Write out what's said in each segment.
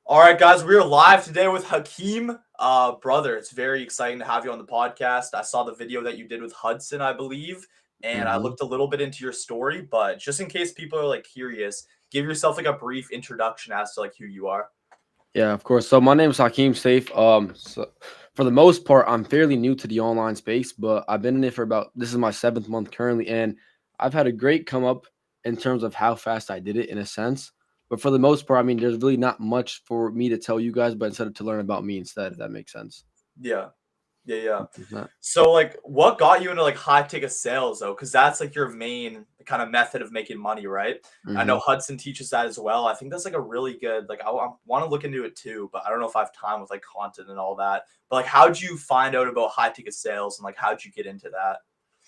All right, guys, we're live today with Hakeem. Brother, it's very exciting to have you on the podcast. I saw the video that you did with Hudson, I believe, and I hmm looked a little bit into your story, but just in case people are like curious, give yourself like a brief introduction as to like who you are. Yeah, of course. So my name is Hakeem Safe. So for the most part, I'm fairly new to the online space, but I've been in it for about this is my seventh month currently, and I've had a great come up in terms of how fast I did it in a sense. But for the most part, I mean, there's really not much for me to tell you guys, but instead of to learn about me instead, if that makes sense. Yeah, yeah. It's not- So like what got you into like high ticket sales though? Because that's like your main kind of method of making money, right? I know mhm. Hudson teaches that as well. I think that's like a really good like I want to look into it too, but I don't know if I have time with like content and all that. But like how'd you find out about high ticket sales and like how'd you get into that?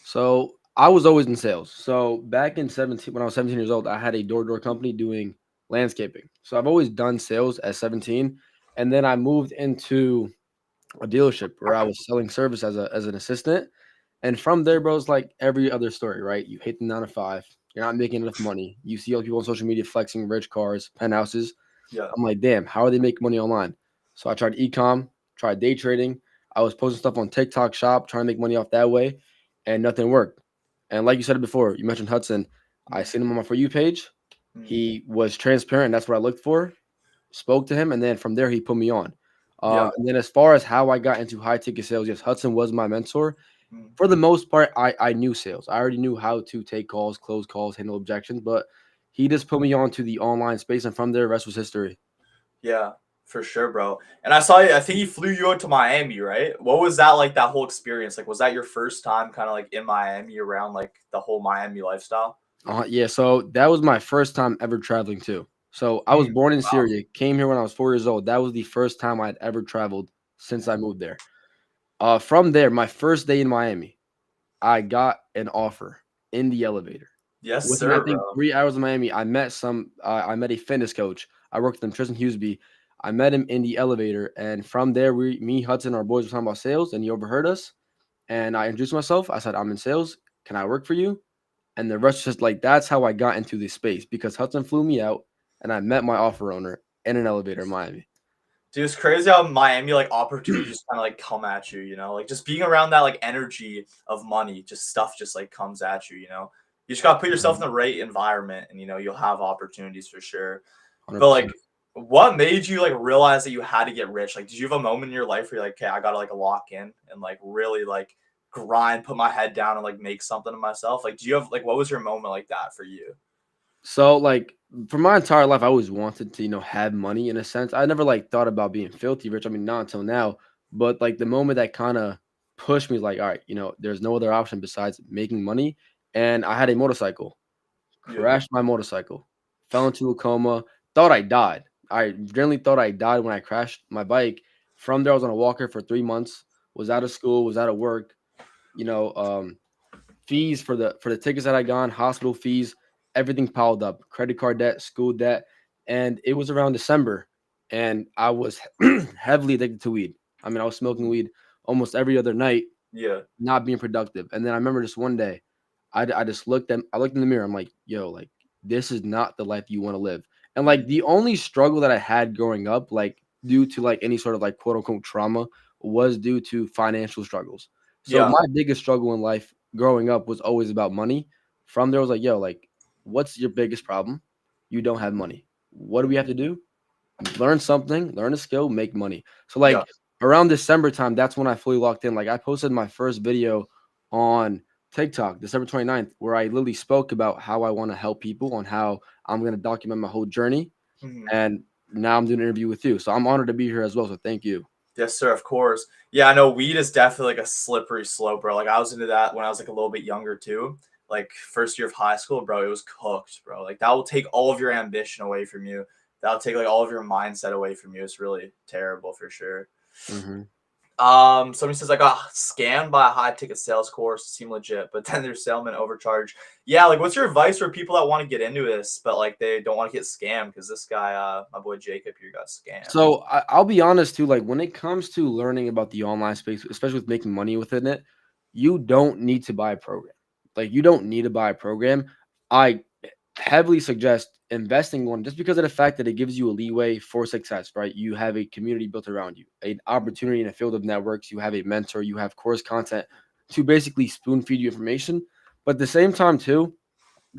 So I was always in sales. So back in 17, when I was 17 years old, I had a door-to-door company doing landscaping. So I've always done sales at 17. And then I moved into a dealership where I was selling service as an assistant. And from there, bro, it's like every other story, right? You hit the 9 to 5, you're not making enough money. You see other people on social media flexing rich cars, penthouses. Yeah. I'm like, damn, how are they making money online? So I tried ecom, tried day trading. I was posting stuff on TikTok Shop, trying to make money off that way, and nothing worked. And like you said it before, you mentioned Hudson. I Mm, seen him on my For You page. mm, He was transparent. That's what I looked for. Spoke to him, and then from there, he put me on. yeah. And then as far as how I got into high ticket sales, yes, Hudson was my mentor. Mm. For the most part, I knew sales. I already knew how to take calls, close calls, handle objections, but he just put me on to the online space, and from there, the rest was history. Yeah, for sure, bro. And I saw you, I think he flew you out to Miami, right? What was that like that whole experience? Like was that your first time kind of like in Miami around like the whole Miami lifestyle? Yeah, so that was my first time ever traveling too. So I was Mm, born in wow. Syria, came here when I was 4 years old. That was the first time I'd ever traveled since I moved there. From there, my first day in Miami, I got an offer in the elevator. Yes, Within I sir, think bro. 3 hours of Miami, I met a fitness coach. I worked with him, Tristan Hughesby. I met him in the elevator, and from there, me, Hudson, our boys were talking about sales, and he overheard us. And I introduced myself. I said, "I'm in sales. Can I work for you?" And the rest was just like that's how I got into this space because Hudson flew me out, and I met my offer owner in an elevator in Miami. Dude, it's crazy how Miami like opportunities just kind of like come at you, you know? Like just being around that like energy of money, just stuff just like comes at you, you know? You just gotta put yourself in Mhm. the right environment and you know, you'll have opportunities for sure. But 100%. like what made you like realize that you had to get rich? Like did you have a moment in your life where you're like, okay, I gotta like lock in and like really like grind, put my head down and like make something of myself? Like do you have like what was your moment like that for you? So like for my entire life, I always wanted to have money in a sense. I never like thought about being filthy rich. I mean, not until now. But like the moment that kind of pushed me, like, all right, there's no other option besides making money. And I had a motorcycle. Yeah. Crashed my motorcycle, fell into a coma, thought I died. I genuinely thought I died when I crashed my bike. From there, I was on a walker for 3 months. Was out of school, was out of work. You know, fees for the tickets that I got, hospital fees, everything piled up. Credit card debt, school debt, and it was around December, and I was heavily addicted to weed. I mean, I was smoking Mm. weed almost every other night, Yeah. not being productive. And then I remember just one day, I just I looked in the mirror. I'm like, yo, like this is not the life you want to live. And like Mm. the only struggle that I had growing up, like due to like any sort of like quote unquote trauma, was due to financial struggles. So Yeah. my biggest struggle in life growing up was always about money. From there, I was like, yo, like, what's your biggest problem? You don't have money. What do we have to do? Learn something, learn a skill, make money. So Yeah. like around December time, that's when I fully locked in. Like I posted my first video on TikTok, December 29th, where I literally spoke about how I want to help people on how I'm going to document my whole journey. Mhm. And now I'm doing an interview with you. So I'm honored to be here as well. So thank you. Yes, sir. Of course. Yeah, I know weed is definitely like a slippery slope, bro. Like I was into that when I was like a little bit younger too. Like first year of high school, bro, it was cooked, bro. Like that will take all of your ambition away from you. That'll take like all of your mindset away from you. It's really terrible for sure. hmm Somebody says I got scammed by a high ticket sales course. Seem legit, but then their salesman overcharge. Yeah, like what's your advice for people that want to get into this, but like they don't want to get scammed? Because this guy, my boy Jacob here got scammed. So I'll be honest too. Like when it comes to learning about the online space, especially with making money within it, you don't need to buy a program. Like you don't need to buy a program. I heavily suggest investing one just because of the fact that it gives you a leeway for success, right? You have a community built around you, an opportunity in a field of networks, you have a mentor, you have course content to basically spoon feed you information. But at the same time, too,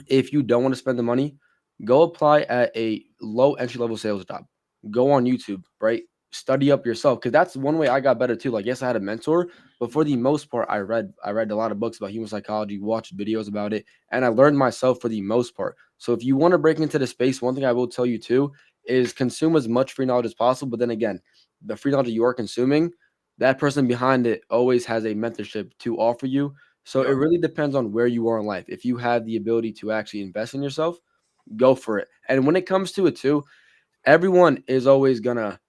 if you don't want to spend the money, go apply at a low entry level sales job. Go on YouTube, right? Study up yourself because that's one way I got better too. Like, yes, I had a mentor, but for the most part, I read a lot of books about human psychology, watched videos about it, and I learned myself for the most part. So if you want to break into the space, one thing I will tell you too is consume as much free knowledge as possible. But then again, the free knowledge that you are consuming, that person behind it always has a mentorship to offer you, so it Yeah. really depends on where you are in life. If you have the ability to actually invest in yourself, go for it. And when it comes to it too, everyone is always gonna,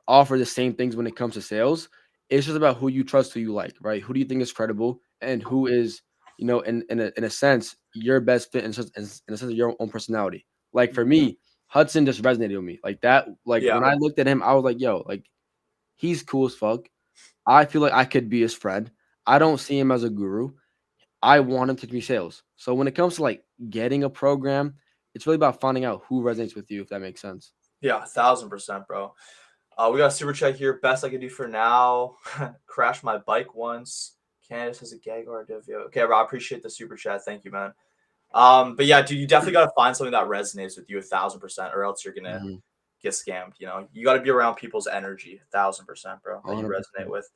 offer the same things when it comes to sales. It's just about who you trust, who you like, right? Who do you think is credible and who is, in a sense, your best fit in a sense of your own personality. Like for Mhm. me, Hudson just resonated with me. Like that, like Yeah. when I looked at him, I was like, yo, like he's cool as fuck. I feel like I could be his friend. I don't see him as a guru. I want him to teach me sales. So when it comes to like getting a program, it's really about finding out who resonates with you, if that makes sense. Yeah. 1,000%, bro. We got a super chat here. Best I can do for now. Crashed my bike once. Candace has a gag or a divio. Okay, bro. I appreciate the super chat. Thank you, man. But yeah, dude, you definitely gotta find something that resonates with you 1,000%, or else you're gonna Mhm. get scammed. You gotta be around people's energy, 1,000%, bro, that you resonate 100%. with.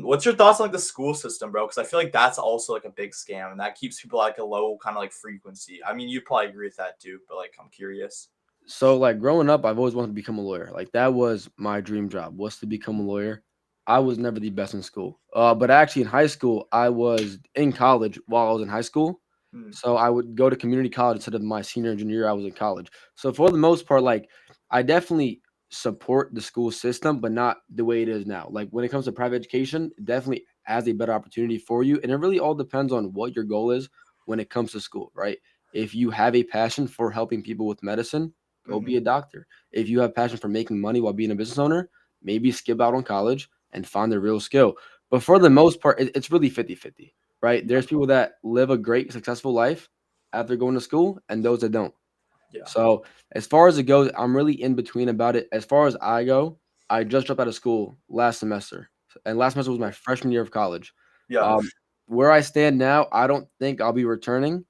What's your thoughts on like the school system, bro? Because I feel like that's also like a big scam, and that keeps people like a low kind of like frequency. I mean, you'd probably agree with that, too, but like I'm curious. So like growing up, I've always wanted to become a lawyer. Like that was my dream job, was to become a lawyer. I was never the best in school. But actually in high school, I was in college while I was in high school. Hmm. So I would go to community college instead of my senior and junior year, I was in college. So for the most part, like I definitely support the school system, but not the way it is now. Like when it comes to private education, it definitely has a better opportunity for you. And it really all depends on what your goal is when it comes to school, right? If you have a passion for helping people with medicine, go Hmm. be a doctor. If you have passion for making money while being a business owner, maybe skip out on college and find the real skill. But for the most part, it's really 50-50, right? Yeah. There's people that live a great, successful life after going to school and those that don't. Yeah. So as far as it goes, I'm really in between about it. As far as I go, I just dropped out of school last semester. And last semester was my freshman year of college. Yeah. Um, where I stand now, I don't think I'll be returning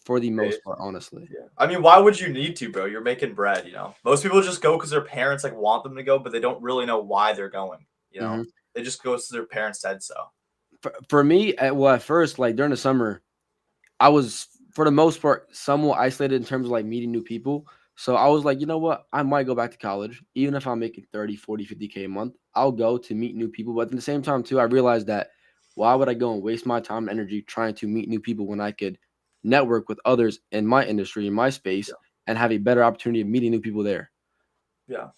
for the Great. most part, honestly. Yeah. I mean, why would you need to, bro? You're making bread. Most people just go because their parents like want them to go, but they don't really know why they're going. You know, Mhm. they just go because their parents said so. For me, at first, like during the summer, I was for the most part somewhat isolated in terms of like meeting new people. So I was like, you know what? I might go back to college, even if I'm making 30, 40, 50K a month. I'll go to meet new people. But at the same time, too, I realized that why would I go and waste my time and energy trying to meet new people when I could network with others in my industry, in my space, Yeah. and have a better opportunity of meeting new people there? Yeah.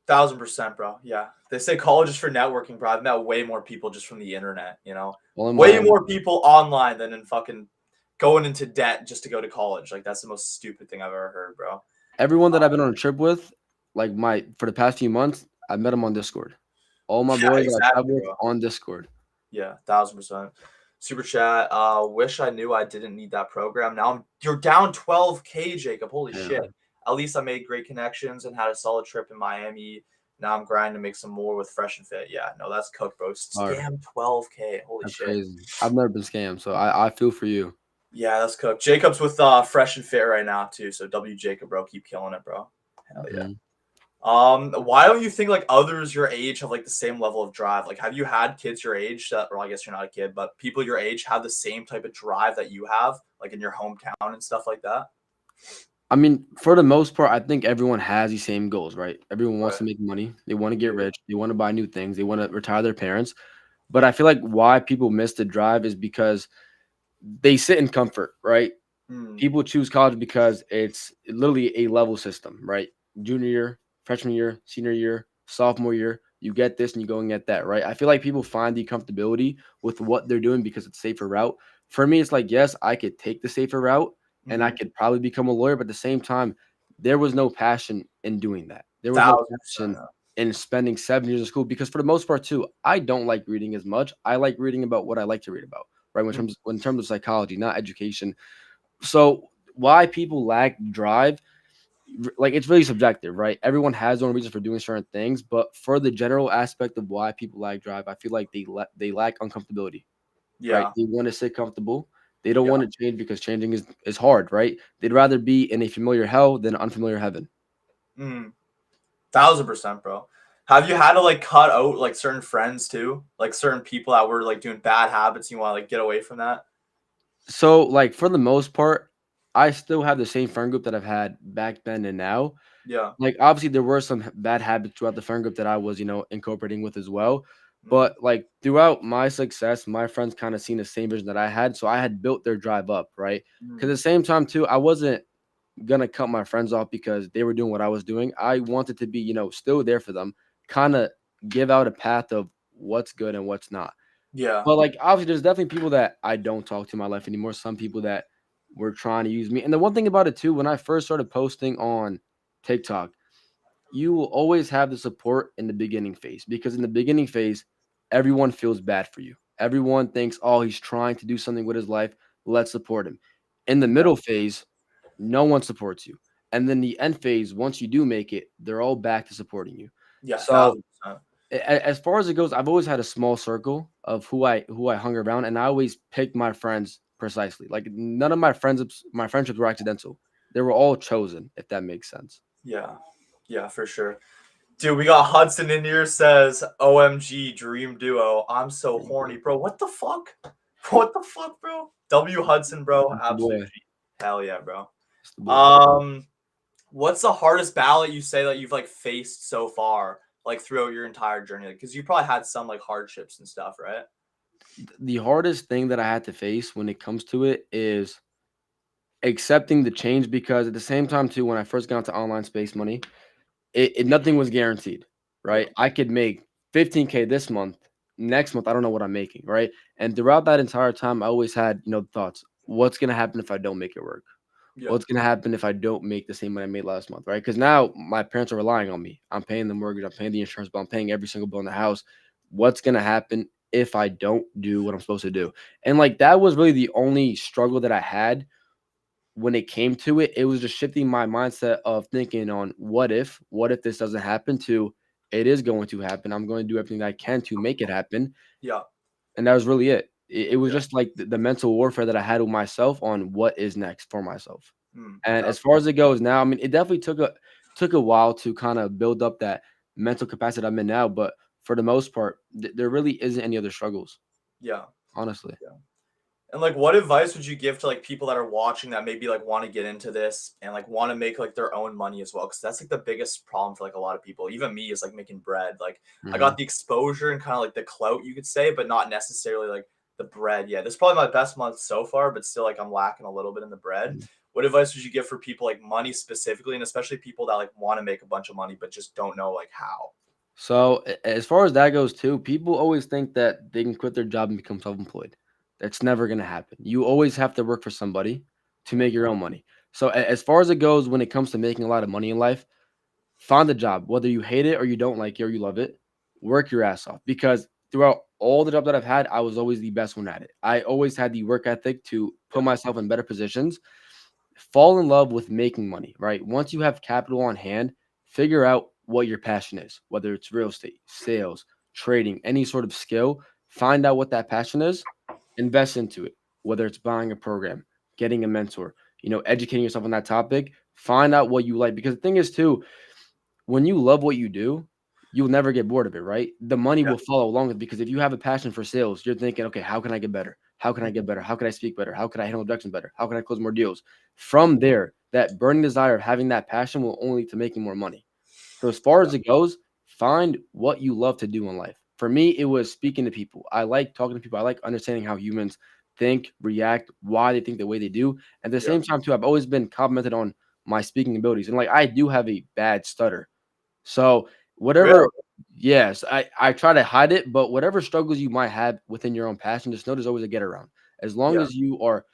1,000%, bro. Yeah. They say college is for networking, bro. I've met way more people just from the internet. Well, in Way Miami, more people online than in fucking going into debt just to go to college. Like, that's the most stupid thing I've ever heard, bro. everyone that Uh, I've been on a trip with, like my for the past few months, I met them on Discord. All my yeah, boys that I exactly, travel with bro. on Discord. Yeah, 1,000%. Super chat. Wish I knew I didn't need that program. Now you're down 12K, Jacob. Holy Yeah, shit. At least I made great connections and had a solid trip in Miami. Now I'm grinding to make some more with Fresh and Fit. Yeah, no, that's cooked, bro. hard. Scam 12K. Holy That's shit. crazy. I've never been scammed, so I feel for you. Yeah, that's cooked. Jacob's with Fresh and Fit right now too. So W Jacob, bro, keep killing it, bro. Hell yeah. Mhm. Why don't you think like others your age have like the same level of drive? Like, have you had kids your age that, or I guess you're not a kid, but people your age have the same type of drive that you have, like in your hometown and stuff like that? I mean, for the most part, I think everyone has the same goals, right? Everyone wants Right. to make money. They want to get Yeah. rich. They want to buy new things. They want to retire their parents. But I feel like why people miss the drive is because they sit in comfort, right? Hmm. People choose college because it's literally a level system, right? Junior year, freshman year, senior year, sophomore year, you get this and you go and get that, right? I feel like people find the comfortability with what they're doing because it's a safer route. For me, it's like, yes, I could take the safer route and I Mm-hmm. could probably become a lawyer, but at the same time, there was no passion in doing that. There was no 1,000%. passion in spending 7 years in school because for the most part, too, I don't like reading as much. I like reading about what I like to read about, right? Mm. In terms of psychology, not education. So why people lack drive, like it's really subjective, right? Everyone has their own reason for doing certain things, but for the general aspect of why people lack drive, I feel like they lack uncomfortability, right? Yeah. They want to sit comfortable. They don't Yeah. want to change because changing is hard, right? They'd rather be in a familiar hell than an unfamiliar heaven. 1000%, bro. Have you had to like cut out like certain friends too? Like certain people that were like doing bad habits, you want to like get away from that? So, like for the most part, I still have the same friend group that I've had back then and now. Yeah. Like, obviously, there were some bad habits throughout the friend group that I was, incorporating with as well. Mm, But like throughout my success, my friends kind of seen the same vision that I had, so I had built their drive up, right? Because mm. at the same time, too, I wasn't gonna cut my friends off because they were doing what I was doing. I wanted to be, still there for them, kind of give out a path of what's good and what's not. Yeah. But, like, obviously, there's definitely people that I don't talk to in my life anymore. Some people that were trying to use me. And the one thing about it too, when I first started posting on TikTok, you will always have the support in the beginning phase because in the beginning phase, everyone feels bad for you. Everyone thinks, oh, he's trying to do something with his life. Let's support him. In the Yeah. middle phase, no one supports you. And then the end phase, once you do make it, they're all back to supporting you. Yeah. So 1000%. as far as it goes, I've always had a small circle of who I hung around, and I always picked my friends precisely. Like none of my friendships were accidental. They were all chosen, if that makes sense. Yeah. Yeah, for sure. Dude, we got Hudson in here says, OMG, dream duo. I'm so horny, bro. What the fuck? What the fuck, bro? W Hudson, bro. That's the Absolute boy. G. Hell yeah, bro. That's the boy. Um, what's the hardest ballot you say that you've like faced so far, like throughout your entire journey? Because you probably had some like hardships and stuff, right? The hardest thing that I had to face when it comes to it is accepting the change because at the same time too, when I first got into online space money, it nothing was guaranteed, Yeah. right? I could make 15K this month. Next month, I don't know what I'm making, right? And throughout that entire time, I always had, thoughts. What's gonna happen if I don't make it work? Yeah. What's gonna happen if I don't make the same money I made last month, right? Because now my parents are relying on me. I'm paying the mortgage, I'm paying the insurance bill, I'm paying every single bill in the house. What's gonna happen if I don't do what I'm supposed to do? And like that was really the only struggle that I had when it came to it. It was just shifting my mindset of thinking on what if this doesn't happen to it is going to happen. I'm going to do everything that I can to make it happen. Yeah. And that was really it. It was Yeah. just like the mental warfare that I had with myself on what is next for myself. And as That's far as it goes now, I mean, it definitely took a while to kind of build up that mental capacity I'm in now. But for the most part, there really isn't any other struggles, yeah. honestly. Yeah. And like, what advice would you give to like people that are watching that maybe like want to get into this and like want to make like their own money as well? Because that's like the biggest problem for like a lot of people. Even me is like making bread. Like, I got Mhm. the exposure and kind of like the clout, you could say, but not necessarily like the bread. Yeah, this is probably my best month so far, but still like I'm lacking a little bit in the bread. What advice would you give for people like money specifically, and especially people that like want to make a bunch of money but just don't know like how? So as far as that goes too, people always think that they can quit their job and become self-employed. That's never going to happen. You always have to work for somebody to make your own money. So as far as it goes when it comes to making a lot of money in life, find a job, whether you hate it or you don't like it or you love it, work your ass off because throughout all the jobs that I've had, I was always the best one at it. I always had the work ethic to Yeah, put myself in better positions. Fall in love with making money, right? Once you have capital on hand, figure out what your passion is, whether it's real estate, sales, trading, any sort of skill. Find out what that passion is, invest into it, whether it's buying a program, getting a mentor, educating yourself on that topic. Find out what you like because the thing is, too, when you love what you do, you'll never get bored of it, right? The money yeah, will follow along with because if you have a passion for sales, you're thinking, okay, how can I get better? How can I get better? How can I speak better? How can I handle objections better? How can I close more deals? From there, that burning desire of having that passion will only lead to making more money. So as far yeah, as it goes, find what you love to do in life. For me, it was speaking to people. I like talking to people. I like understanding how humans think, react, why they think the way they do. At the yeah. same time, too, I've always been complimented on my speaking abilities. And like I do have a bad stutter. So Really? whatever, yes, I try to hide it, but whatever struggles you might have within your own passion, just know there's always a get around. As long Yeah, as you are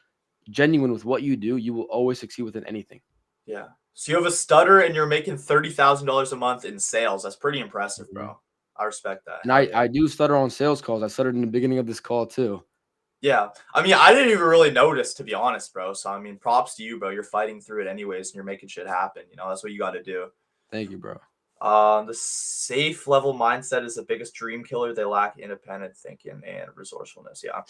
genuine with what you do, you will always succeed within anything. yeah. So you have a stutter and you're making $30,000 a month in sales. That's pretty impressive, Mhm. bro. I respect that. And Hell I yeah. I do stutter on sales calls. I stuttered in the beginning of this call too. Yeah. I mean, I didn't even really notice, to be honest, bro. So I mean, props to you, bro. You're fighting through it anyways, and you're making shit happen. You know, that's what you got to do. Thank you, bro. The safe level mindset is the biggest dream killer. They lack independent thinking and resourcefulness. Yeah.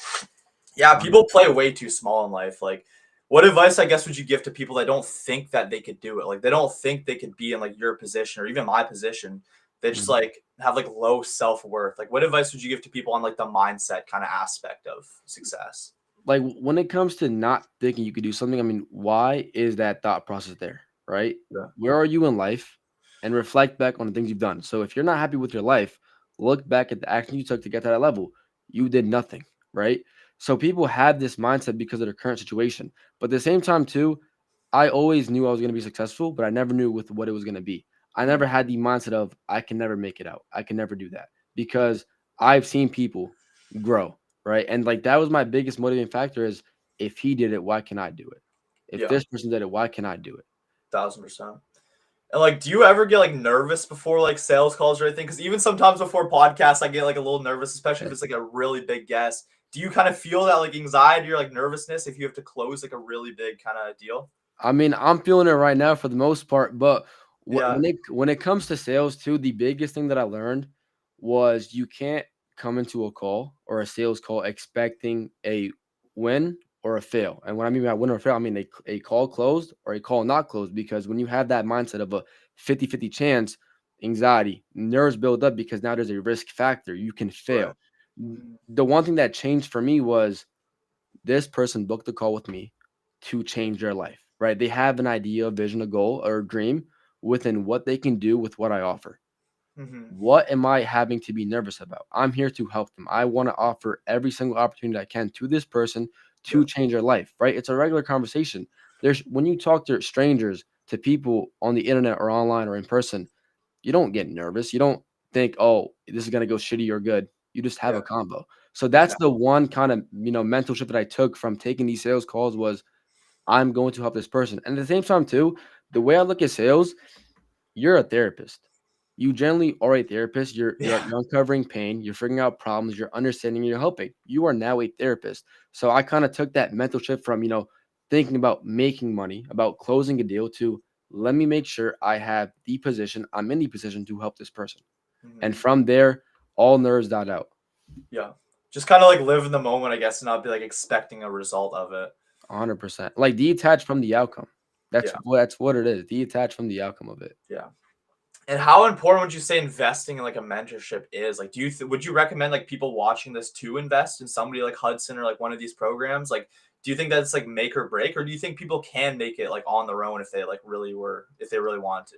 Yeah, people play way too small in life. Like, what advice, I guess, would you give to people that don't think that they could do it? Like, they don't think they could be in like your position or even my position. They just Mhm. like have like low self worth. Like, what advice would you give to people on like the mindset kind of aspect of success? Like when it comes to not thinking you could do something, I mean, why is that thought process there, right? Yeah. Where are you in life and reflect back on the things you've done. So if you're not happy with your life, look back at the action you took to get to that level. You did nothing, right? So people have this mindset because of their current situation. But at the same time, too, I always knew I was going to be successful, but I never knew with what it was going to be. I never Mm, had the mindset of I can never make it out. I can never do that because I've seen people grow, right? And like that was my biggest motivating factor is if he did it, why can I do it? If yeah, this person did it, why can I do it? 1000%. And like, do you ever get like nervous before like sales calls or anything? Because even sometimes before podcasts, I get like a little nervous, especially if Yeah. it's like a really big guest. Do you kind of feel that like anxiety or like nervousness if you have to close like a really big kind of deal? I mean, I'm feeling it right now for the most part, but Yeah. when it comes to sales too, the biggest thing that I learned was you can't come into a call or a sales call expecting a win or a fail. And what I mean by win or fail, I mean a call closed or a call not closed because when you have that mindset of a 50-50 chance, anxiety, nerves build up because now there's a risk factor. You can Right. fail. Mhm. The one thing that changed for me was this person booked a call with me to change their life, right? They have an idea, a vision, a goal, or a dream within what they can do with what I offer. Mhm. What am I having to be nervous about? I'm here to help them. I want to offer every single opportunity I can to this person to Yeah. change their life, right? It's a regular conversation. There's when you talk to strangers, to people on the internet or online or in person, you don't get nervous. You don't think, "Oh, this is gonna go shitty or good." You just have Yeah. a combo. So that's the Exactly. one kind of, mental shift that I took from taking these sales calls was I'm going to help this person. And at the same time too, the way I look at sales, you're a therapist. You generally are a therapist. Yeah. You're uncovering pain, you're figuring out problems, you're understanding, you're helping. You are now a therapist. So I kind of took that mental shift from, thinking about making money, about closing a deal to let me make sure I have the position, I'm in the position to help this person. And Mhm. from there, all nerves died out. Yeah. Just kind of like live in the moment, I guess, and not be like expecting a result of it. 100%. Like detach from the outcome. Yeah. That's what it is. Detach from the outcome of it. Yeah. And how important would you say investing in like a mentorship is? Like, would you recommend like people watching this to invest in somebody like Hudson or like one of these programs? Like, do you think that's like make or break, or do you think people can make it like on their own if they like really were, if they really want to?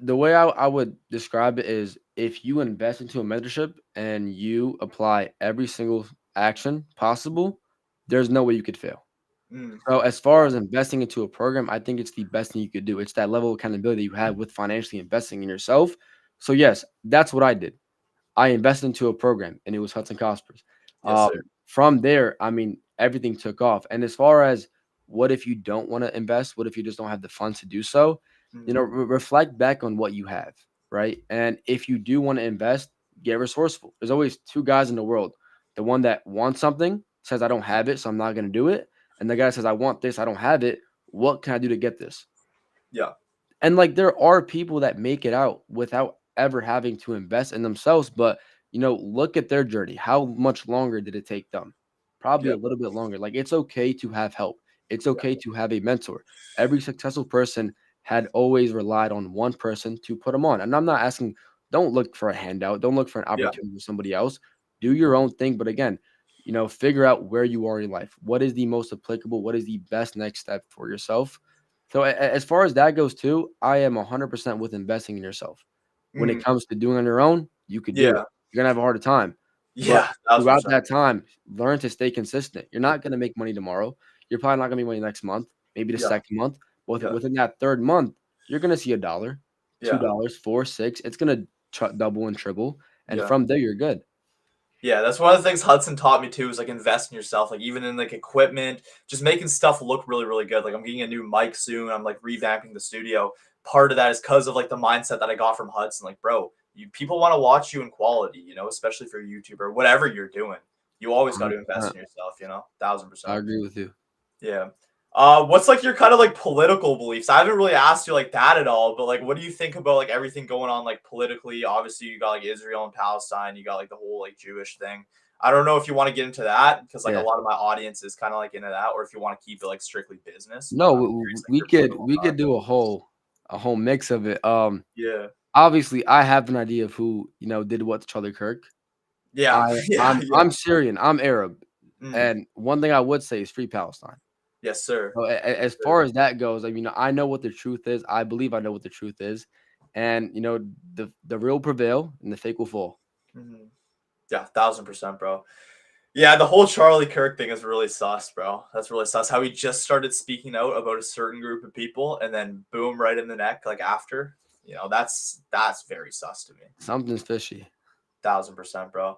The way I would describe it is if you invest into a mentorship and you apply every single action possible, there's no way you could fail. Mm, So as far yeah. as investing into a program, I think it's the best thing you could do. It's that level of accountability you have with financially investing in yourself. So yes, that's what I did. I invested into a program and it was Hudson Cospers. Yes, Um, sir. from there, I mean, everything took off. And as far as what if you don't want to invest? What if you just don't have the funds to do so? Mm, Reflect back on what you have, right? And if you do want to invest, get resourceful. There's always two guys in the world. The one that wants something says, I don't have it, so I'm not going to do it. And the guy says, I want this, I don't have it. What can I do to get this? yeah. And like there are people that make it out without ever having to invest in themselves, but look at their journey. How much longer did it take them? Probably Yeah. a little bit longer. Like it's okay to have help. It's Yeah. okay to have a mentor. Every successful person had always relied on one person to put them on. And I'm not asking, don't look for a handout, don't look for an Yeah. opportunity with somebody else. Do your own thing. But again, figure out where you are in life. What is the most applicable? What is the best next step for yourself? So as far as that goes too, I am 100% with investing in yourself. When it Mm, comes to doing on your own, you could do it. yeah. You're gonna have a harder time, but Yeah. That's for throughout sure. that time, learn to stay consistent. You're not gonna make money tomorrow. You're probably not gonna make money next month, maybe the Yeah. second month. But Yeah. within that third month, you're gonna see $1, Yeah. $2, 4, 6. It's gonna double and triple, and Yeah. from there, you're good. Yeah, that's one of the things Hudson taught me too is like invest in yourself, like even in like equipment, just making stuff look really, really good. Like I'm getting a new mic soon. I'm like revamping the studio. Part of that is because of like the mindset that I got from Hudson. Like, bro, people want to watch you in quality, especially for YouTube or whatever you're doing. You always got to invest 100%. in yourself, you know, I 1000%. agree with you. Yeah. What's like your kind of like political beliefs? I haven't really asked you like that at all, but like, what do you think about like everything going on like politically? Obviously, you got like Israel and Palestine, you got like the whole like Jewish thing. I don't know if you want to get into that because like a Yeah. lot of my audience is kind of like into that, or if you want to keep it like strictly business. But No, I'm we, curious like we your could political we side. could do a whole mix of it. Yeah. Obviously, I have an idea of who did what to Charlie Kirk. Yeah. I Yeah. Yeah. I'm Syrian. I'm Arab, Mm. and one thing I would say is free Palestine. Yes, sir. So, as Sir. far as that goes, I mean, I know what the truth is. I believe I know what the truth is, and the real prevail and the fake will fall. Mhm. Yeah, 1000%, bro. Yeah, the whole Charlie Kirk thing is really sus, bro. That's really sus. How he just started speaking out about a certain group of people, and then boom, right in the neck, like after. You know, that's very sus to me. Something's fishy. 1000%, bro.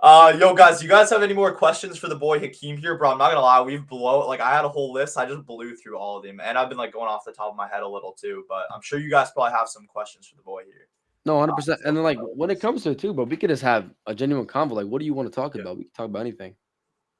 Yo, guys, you guys have any more questions for the boy Hakeem here, bro? I'm not gonna lie, we've blow like I had a whole list. I just blew through all of them, and I've been like going off the top of my head a little too. But I'm sure you guys probably have some questions for the boy here. No, 100%. So, And then, like, when it comes to it too, but we could just have a genuine convo. Like, what do you want to talk yeah. about? We can talk about anything.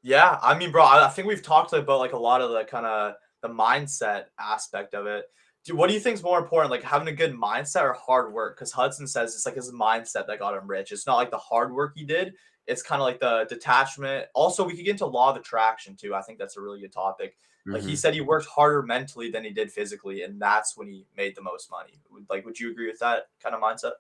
Yeah, I mean, bro, I think we've talked about like a lot of the kind of the mindset aspect of it. What do you think is more important, like having a good mindset or hard work? Because Hudson says it's like his mindset that got him rich. It's not like the hard work he did. It's kind of like the detachment. Also, we could get into law of attraction too. I think that's a really good topic. Like he Hmm. said, he worked harder mentally than he did physically, and that's when he made the most money. Like, would you agree with that kind of mindset?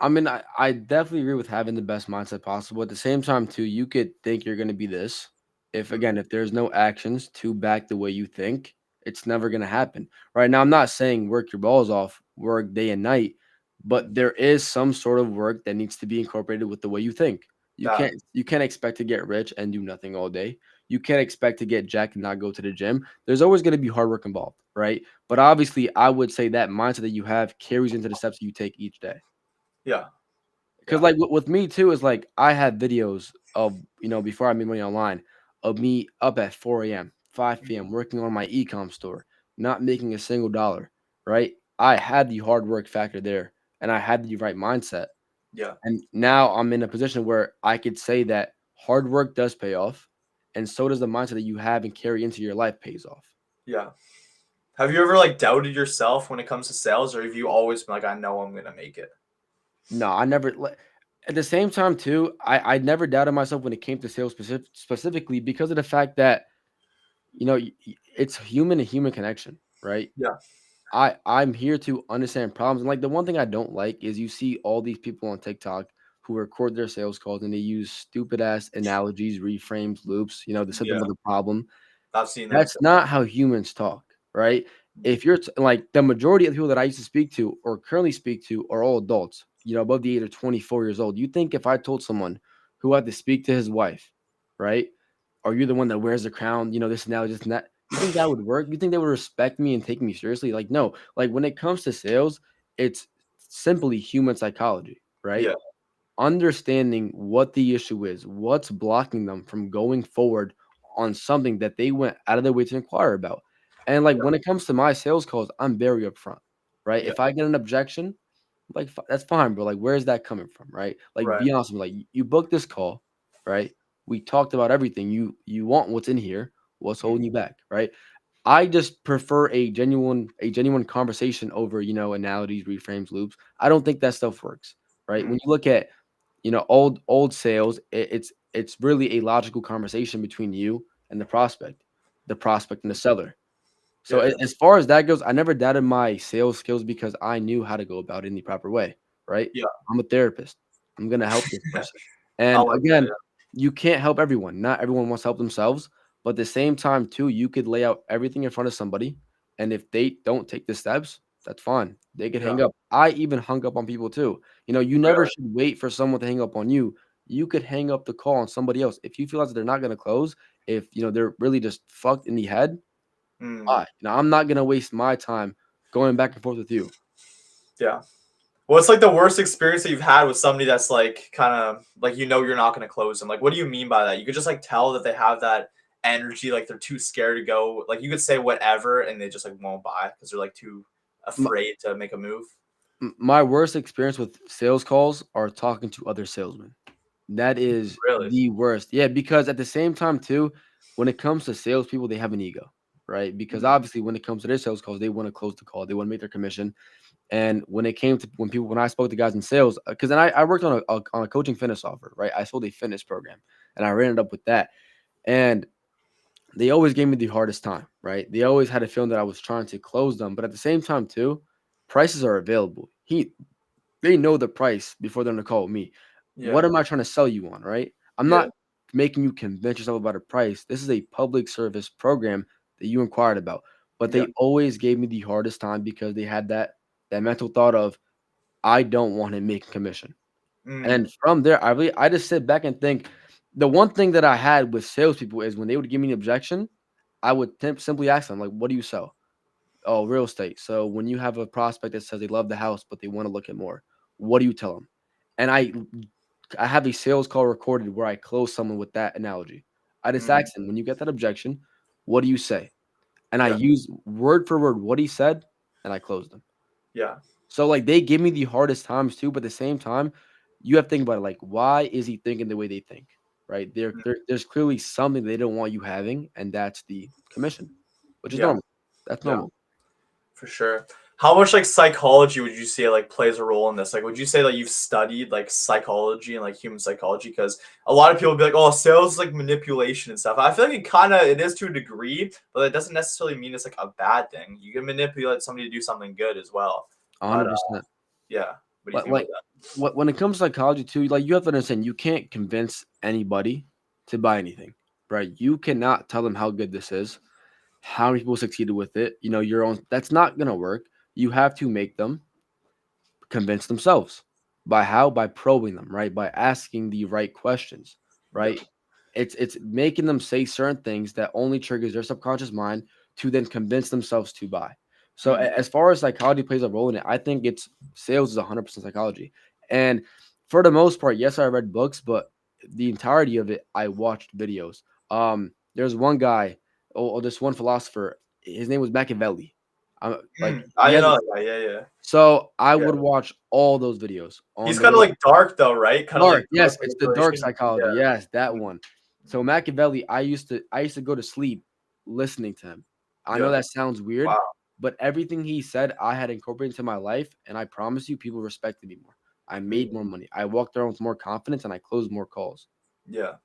I mean, I definitely agree with having the best mindset possible. At the same time, too, you could think you're going to be this. If Mhm. again, if there's no actions to back the way you think, it's never going to happen. Right now, I'm not saying work your balls off, work day and night, but there is some sort of work that needs to be incorporated with the way you think. You That can't expect to get rich and do nothing all day. You can't expect to get jacked and not go to the gym. There's always going to be hard work involved, right? But obviously, I would say that mindset that you have carries into the steps you take each day. yeah, Because yeah. like with me too is like I had videos of before I made money online of me up at 4 a.m., 5 p.m. Mhm. working on my ecom store, not making a single dollar. Right? I had the hard work factor there, and I had the right mindset. Yeah, And now I'm in a position where I could say that hard work does pay off, and so does the mindset that you have and carry into your life pays off. yeah. Have you ever like doubted yourself when it comes to sales, or have you always been like, I know I'm gonna make it? No, I never. At the same time, too, I never doubted myself when it came to sales specifically because of the fact that it's human to human connection, right? Yeah. I'm here to understand problems. And like the one thing I don't like is you see all these people on TikTok who record their sales calls and they use stupid ass analogies, reframes, loops, to set them Yeah. with a problem. I've seen those That's too. not how humans talk, right? If you're like the majority of the people that I used to speak to or currently speak to are all adults, above the age of 24 years old. You think if I told someone who had to speak to his wife, right? Are you the one that wears the crown? This and that, this and that. You think that would work? You think they would respect me and take me seriously? Like, no. Like when it comes to sales, it's simply human psychology, right? Yeah. Understanding what the issue is, what's blocking them from going forward on something that they went out of their way to inquire about. And like Yeah. when it comes to my sales calls, I'm very upfront, right? Yeah. If I get an objection, like that's fine, bro. Like, where's that coming from, right? Like, Right. be honest with me. Like, you booked this call, right? We talked about everything. You want what's in here. What's holding Mhm. you back, right? I just prefer a genuine conversation over analogies, reframes, loops. I don't think that stuff works, right? Mhm. When you look at old sales, it's really a logical conversation between you and the prospect and the seller. So Yeah. Yeah. as far as that goes, I never doubted my sales skills because I knew how to go about it in the proper way, right? Yeah. I'm a therapist. I'm gonna help this person. I And like that. again, you can't help everyone. Not everyone wants to help themselves, but at the same time, too, you could lay out everything in front of somebody, and if they don't take the steps, that's fine. They could Yeah. Yeah. hang up. I even hung up on people too. You never Really. should wait for someone to hang up on you. You could hang up the call on somebody else. If you feel as they're not gonna close, if they're really just fucked in the head, Mm. why? I'm not gonna waste my time going back and forth with you. Yeah. What's like the worst experience that you've had with somebody that's like kind of like you're not gonna close them? Like, what do you mean by that? You could just like tell that they have that energy, like they're too scared to go. Like you could say whatever, and they just like won't buy because they're like too My, afraid to make a move. my worst experience with sales calls are talking to other salesmen. That is Really? the worst. Yeah, because at the same time too, when it comes to salespeople, they have an ego, right? Because Mm, obviously, when it comes to their sales calls, they want to close the call, they want to make their commission. And when it came to when I spoke to guys in sales, because then I worked on a coaching fitness offer, right? I sold a fitness program, and I ran it up with that, and they always gave me the hardest time, right? They always had a feeling that I was trying to close them, but at the same time too, prices are available. They know the price before they're gonna call me. What yeah. am I trying to sell you on, right? I'm Yeah. not making you convince yourself about a price. This is a public service program that you inquired about. But Yeah. they always gave me the hardest time because they had that mental thought of I don't want to make a commission. Mm, And from there, I just sit back and think the one thing that I had with salespeople is when they would give me an objection, I would simply ask them like, "What do you sell?" Oh, real estate. So when you have a prospect that says they love the house, but they want to look at more, what do you tell them? And I have a sales call recorded where I close someone with that analogy. I just mm, asked him, when you get that objection, what do you say? And I yeah. use word for word what he said, and I closed them. Yeah. So like they give me the hardest times too, but at the same time, you have to think about it. Like, why is he thinking the way they think? Right? Mm, There's clearly something they don't want you having, and that's the commission, which is yeah. normal. That's Yeah. normal. For sure. How much like psychology would you say like plays a role in this? Like, would you say that you've studied like psychology and like human psychology? Because a lot of people be like, "Oh, sales is like manipulation and stuff." I feel like it is to a degree, but it doesn't necessarily mean it's like a bad thing. You can manipulate somebody to do something good as well. But 100%. yeah, what do you But think about like that? when it comes to psychology too, like you have to understand you can't convince anybody to buy anything, right? You cannot tell them how good this is, how many people succeeded with it, your own that's not gonna work. You have to make them convince themselves. By how? By probing them, right? By asking the right questions, Yeah. right? It's making them say certain things that only triggers their subconscious mind to then convince themselves to buy. So Mm, as far as psychology plays a role in it, I think it's sales is 100% psychology. And for the most part, yes, I read books, but the entirety of it, I watched videos. There's one guy, or this one philosopher. His name was Machiavelli. Like I he didn't has know that. Yeah, yeah. so I Yeah. would watch all those videos on He's the kind of way like dark though, right? Kind of like dark. dark Yes, it's the dark manipulation. psychology. Yeah. Yes, that Mm, one. So Machiavelli, I used to go to sleep listening to him. I know yeah. that sounds weird, Wow. but everything he said I had incorporated into my life, and I promise you, people respected me more. I Mm, made more money. I walked around with more confidence, and I closed more calls. yeah.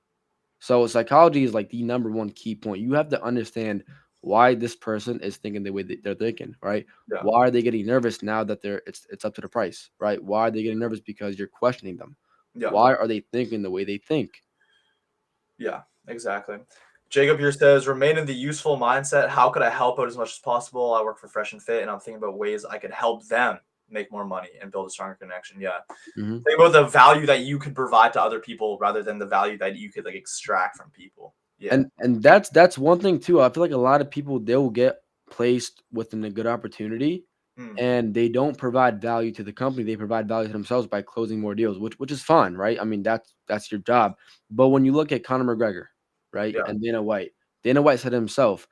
So psychology is like the number one key point. You have to understand why this person is thinking the way that they're thinking, right? Yeah. Why are they getting nervous now that it's up to the price, right? Why are they getting nervous because you're questioning them? Yeah. Why are they thinking the way they think? Yeah, exactly. Jacob here says, remain in the useful mindset. How could I help out as much as possible? I work for Fresh and Fit, and I'm thinking about ways I could help them make more money and build a stronger connection. Yeah. Mhm. Think about the value that you could provide to other people rather than the value that you could like extract from people. Yeah. And that's one thing too. I feel like a lot of people they'll get placed within a good opportunity Mm, and they don't provide value to the company. They provide value to themselves by closing more deals, which is fine, right? I mean, that's your job. But when you look at Conor McGregor, right, yeah. and Dana White said himself,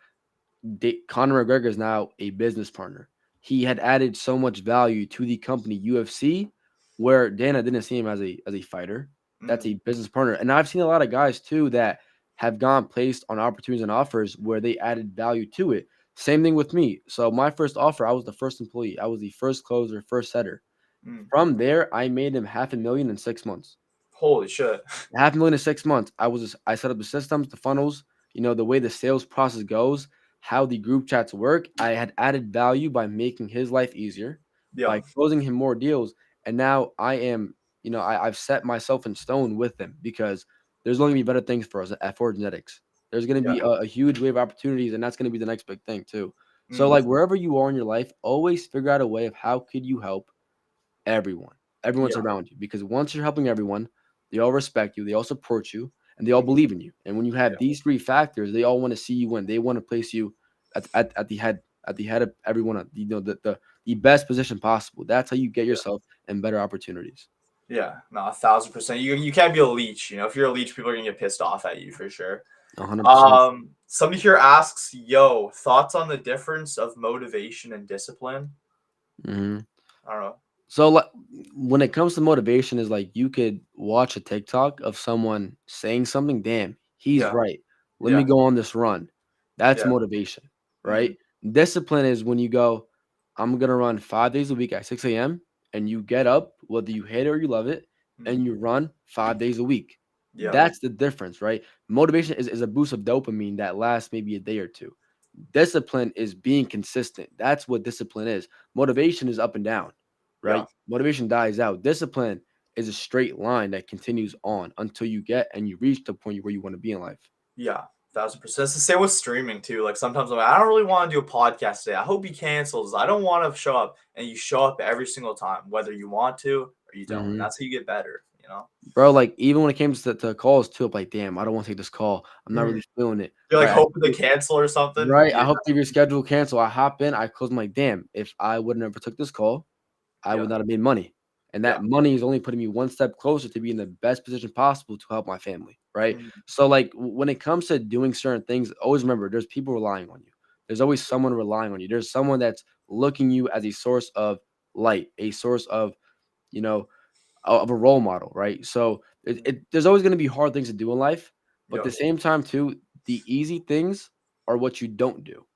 Conor McGregor is now a business partner. He had added so much value to the company UFC, where Dana didn't see him as a fighter. That's Mm, a business partner, and I've seen a lot of guys too that have gone placed on opportunities and offers where they added value to it. Same thing with me. So my first offer, I was the first employee. I was the first closer, first setter. mm. From there, I made him 500,000 in 6 months. Holy shit. 500,000 in 6 months. I set up the systems, the funnels, the way the sales process goes, how the group chats work. I had added value by making his life easier, Yeah. by closing him more deals. And now I am, I've set myself in stone with him because there's going to be better things for us at Ford Genetics. There's going to Yeah. be a huge wave of opportunities, and that's going to be the next big thing too. So, Mm, like wherever you are in your life, always figure out a way of how could you help everyone, everyone's yeah. around you. Because once you're helping everyone, they all respect you, they all support you, and they all believe in you. And when you have Yeah. these three factors, they all want to see you win. They want to place you at the head of everyone, the best position possible. That's how you get Yeah. yourself in better opportunities. Yeah. No, 1,000%. You can't be a leech. If you're a leech, people are gonna get pissed off at you for sure. 100%. Somebody here asks, yo, thoughts on the difference of motivation and discipline? Hmm. I don't know. So like when it comes to motivation, is like you could watch a TikTok of someone saying something, damn, he's Yeah. right. Let me Yeah. go on this run. That's Yeah. motivation, right? Mhm. Discipline is when you go, I'm gonna run 5 days a week at 6 a.m. and you get up, whether you hate it or you love it, and Mhm. you run 5 days a week. Yeah. That's the difference, right? Motivation is a boost of dopamine that lasts maybe a day or two. Discipline is being consistent. That's what discipline is. Motivation is up and down, Yeah. right? Motivation dies out. Discipline is a straight line that continues on until you get and you reach the point where you want to be in life. Yeah. 1000%. It's the same with streaming too. Like sometimes I'm like, I don't really want to do a podcast today. I hope he cancels. I don't want to show up. And you show up every single time, whether you want to or you don't. And Hmm. that's how you get better, you know? Bro, like even when it came to calls too, I'm like, damn, I don't want to take this call. I'm not Mhm. really feeling it. You're like Right. hoping to cancel or something. Right. Yeah. I hope to reschedule, cancel. I hop in, I close. I'm like, damn, if I would never took this call, I Yeah. would not have made money. And Yeah. that money is only putting me one step closer to being in the best position possible to help my family. Right. Mhm. So, like, when it comes to doing certain things, always remember there's people relying on you. There's always someone relying on you. There's someone that's looking you as a source of light, a source of, you know, of a role model. Right. So, Mhm. there's always going to be hard things to do in life. But at Yeah. the same time, too, the easy things are what you don't do.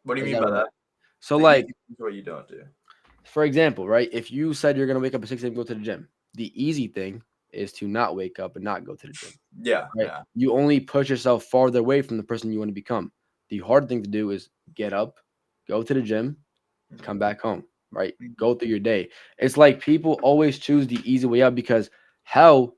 What do you Is mean that by right? that? So, The easy like, things what you don't do. for example, right? If you said you're gonna wake up at 6 a.m. and go to the gym, the easy thing is to not wake up and not go to the gym, Yeah. right? Yeah. You only push yourself farther away from the person you want to become. The hard thing to do is get up, go to the gym, Mhm. come back home, right? Mhm. Go through your day. It's like people always choose the easy way out because hell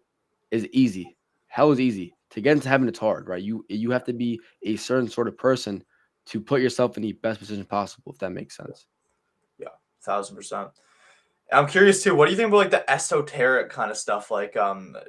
is easy. Hell is easy. To get into heaven, it's hard, right? You have to be a certain sort of person to put yourself in the best position possible, if that makes sense. Yeah. 1000%. I'm curious too. What do you think about like the esoteric kind of stuff, like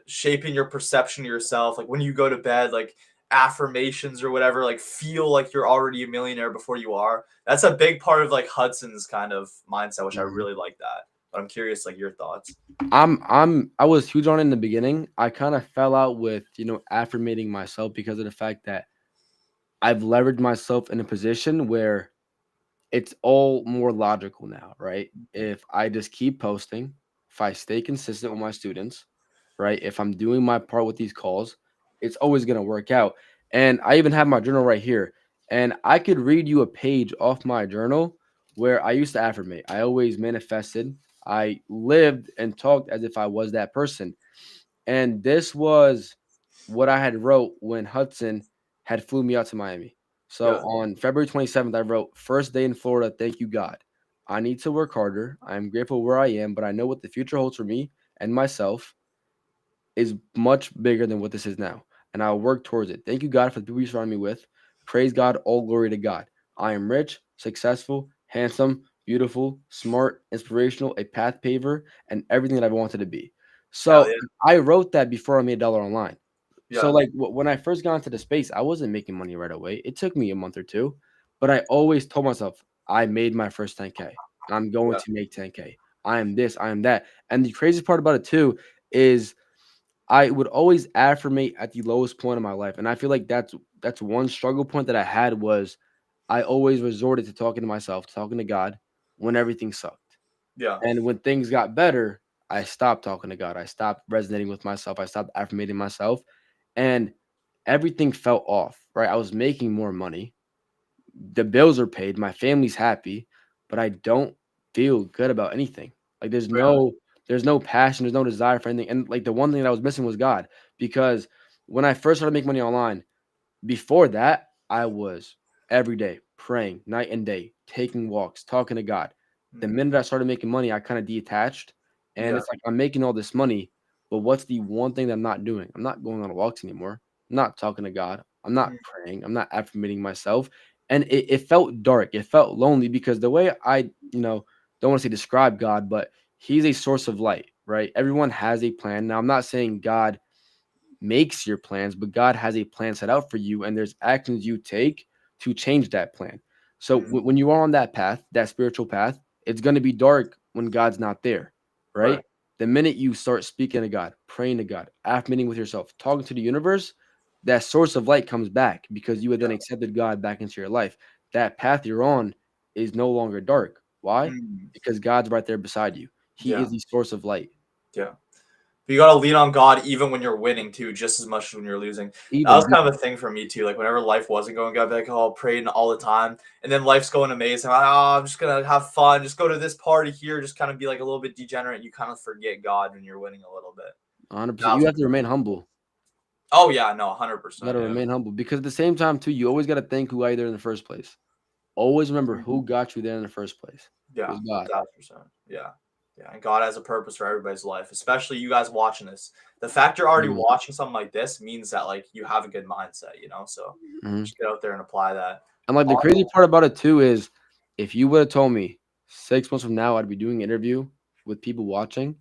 shaping your perception of yourself, like when you go to bed, like affirmations or whatever, like feel like you're already a millionaire before you are. That's a big part of like Hudson's kind of mindset, which I Mhm. really like that. But I'm curious, like your thoughts. I was huge on it in the beginning. I kind of fell out with, affirmating myself because of the fact that I've leveraged myself in a position where it's all more logical now, right? Mhm. If I just keep posting, if I stay consistent with my students, right? If I'm doing my part with these calls, it's always going to work out. And I even have my journal right here. And I could read you a page off my journal where I used to affirmate. I always manifested. I lived and talked as if I was that person. And this was what I had wrote when Hudson had flew me out to Miami. So Yeah. on February 27th, I wrote, "First day in Florida, thank you, God. I need to work harder. I am grateful where I am, but I know what the future holds for me and myself is much bigger than what this is now. And I'll work towards it. Thank you, God, for the people you surround me with. Praise God, all glory to God. I am rich, successful, handsome, beautiful, smart, inspirational, a path paver, and everything that I've wanted to be." Hell So yeah. I wrote that before I made a dollar online. So, Yeah. like, when I first got into the space, I wasn't making money right away. It took me a month or two, but I always told myself, I made my first 10K. I'm going Yeah. to make 10K. I am this, I am that. And the craziest part about it too is I would always affirmate at the lowest point of my life. And I feel like that's one struggle point that I had was I always resorted to talking to myself, talking to God when everything sucked. Yeah. And when things got better, I stopped talking to God. I stopped resonating with myself. I stopped affirmating myself. And everything felt off, right? I was making more money. The bills are paid. My family's happy, but I don't feel good about anything. Like Really. there's no passion, there's no desire for anything. And like the one thing that I was missing was God. Because when I first started making money online, before that, I was every day praying night and day, taking walks, talking to God. The Mhm. minute I started making money, I kind of detached. And Yeah. it's like I'm making all this money, but what's the one thing that I'm not doing? I'm not going on walks anymore. I'm not talking to God. I'm not Mhm. praying. I'm not affirmating myself. And it felt dark. It felt lonely because the way I, don't want to say describe God, but he's a source of light, right? Everyone has a plan. Now, I'm not saying God makes your plans, but God has a plan set out for you, and there's actions you take to change that plan. So Mhm. when you are on that path, that spiritual path, it's going to be dark when God's not there, Right. right? The minute you start speaking to God, praying to God, affirmating with yourself, talking to the universe, that source of light comes back because you had then Yeah. accepted God back into your life. That path you're on is no longer dark. Why? Mm, Because God's right there beside you. He yeah. is the source of light. Yeah. But you gotta lean on God even when you're winning too, just as much as when you're losing. That was Even kind of a thing for me too. Like whenever life wasn't going good, I'd be like, "Oh, praying all the time," and then life's going amazing. I'm like, "Oh, I'm just gonna have fun. Just go to this party here. Just kind of be like a little bit degenerate." You kind of forget God when you're winning a little bit. 100%. That You was have to remain humble. oh yeah, no, You got 100%. to Yeah. remain humble because at the same time too, you always got to think who got you there in the first place. Always remember Mhm. who got you there in the first place. It Yeah, was God. 1,000%. Yeah. Yeah. And God has a purpose for everybody's life, especially you guys watching this. The fact you're already Mhm. watching something like this means that like you have a good mindset, So Mhm. just get out there and apply that. And like the Awesome. crazy part about it too is if you would have told me 6 months from now I'd be doing an interview with people watching,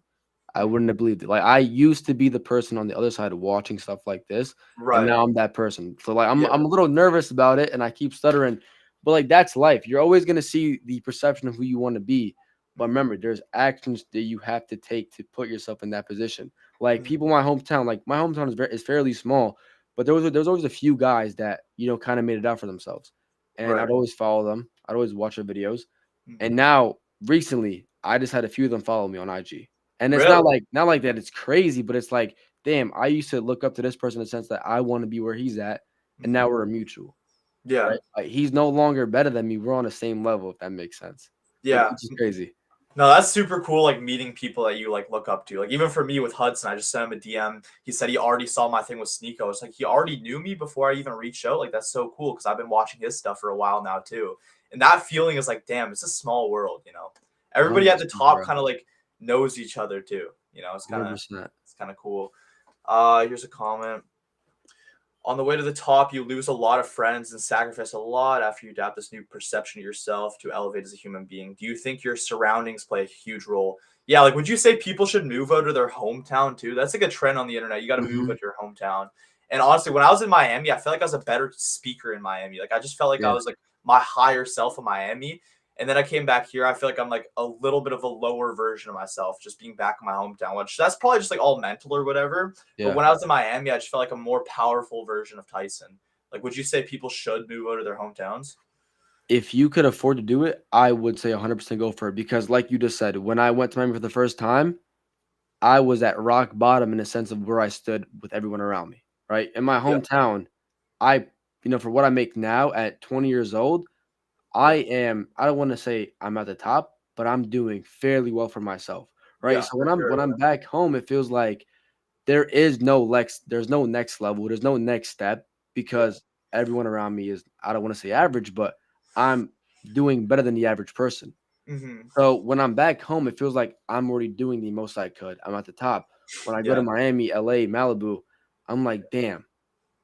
I Mhm. wouldn't have believed it. Like I used to be the person on the other side of watching stuff like this, and Right. now I'm that person. So like I'm Yeah. I'm a little nervous about it, and I keep stuttering, but like that's life. You're always gonna see the perception of who you want to be, but Mhm. remember, there's actions that you have to take to put yourself in that position. Like Mhm. people in my hometown is fairly small, but there's always a few guys that kind of made it out for themselves, and Right. I'd always follow them. I'd always watch their videos, and Mhm. now recently I just had a few of them follow me on IG. And it's Really? not like that it's crazy, but it's like, damn, I used to look up to this person in the sense that I want to be where he's at, and now Mhm. we're a mutual, Yeah. right? Like, he's no longer better than me. We're on the same level, if that makes sense. Yeah. Which is crazy. No, that's super cool, like, meeting people that you, like, look up to. Like, even for me with Hudson, I just sent him a DM. He said he already saw my thing with Sneeko. It's like he already knew me before I even reached out. Like, that's so cool because 'cause I've been watching his stuff for a while now too. And that feeling is like, damn, it's a small world? Everybody at the 100%, top bro. kinda, like, knows each other too, It's 100%. kinda cool. Here's a comment. On the way to the top, you lose a lot of friends and sacrifice a lot after you adapt this new perception of yourself to elevate as a human being. Do you think your surroundings play a huge role? Yeah, like would you say people should move out of their hometown too? That's like a trend on the internet. You got to move Mhm. out your hometown. And honestly, when I was in Miami, I felt like I was a better speaker in Miami. Like I just felt like I Yeah. was like my higher self in Miami. And then I came back here. I feel like I'm like a little bit of a lower version of myself, just being back in my hometown, which that's probably just like all mental or whatever. But Yeah. when I was in Miami, I just felt like a more powerful version of Tyson. Like, would you say people should move out of their hometowns? If you could afford to do it, I would say 100% go for it because like you just said, when I went to Miami for the first time, I was at rock bottom in a sense of where I stood with everyone around me, right? In my Yeah, hometown, for what I make now at 20 years old, yeah, I don't want to say I'm at the top, but I'm doing fairly well for myself, right? yeah, So for when sure. I'm back home, it feels like there's no next level, there's no next step Yeah, because everyone around me is, I don't want to say average, but I'm doing better than the average person. yeah. So when I'm back home, it feels like I'm already doing the most I could. I'm at the top. When I go to Yeah, Miami, LA, Malibu, I'm like, damn,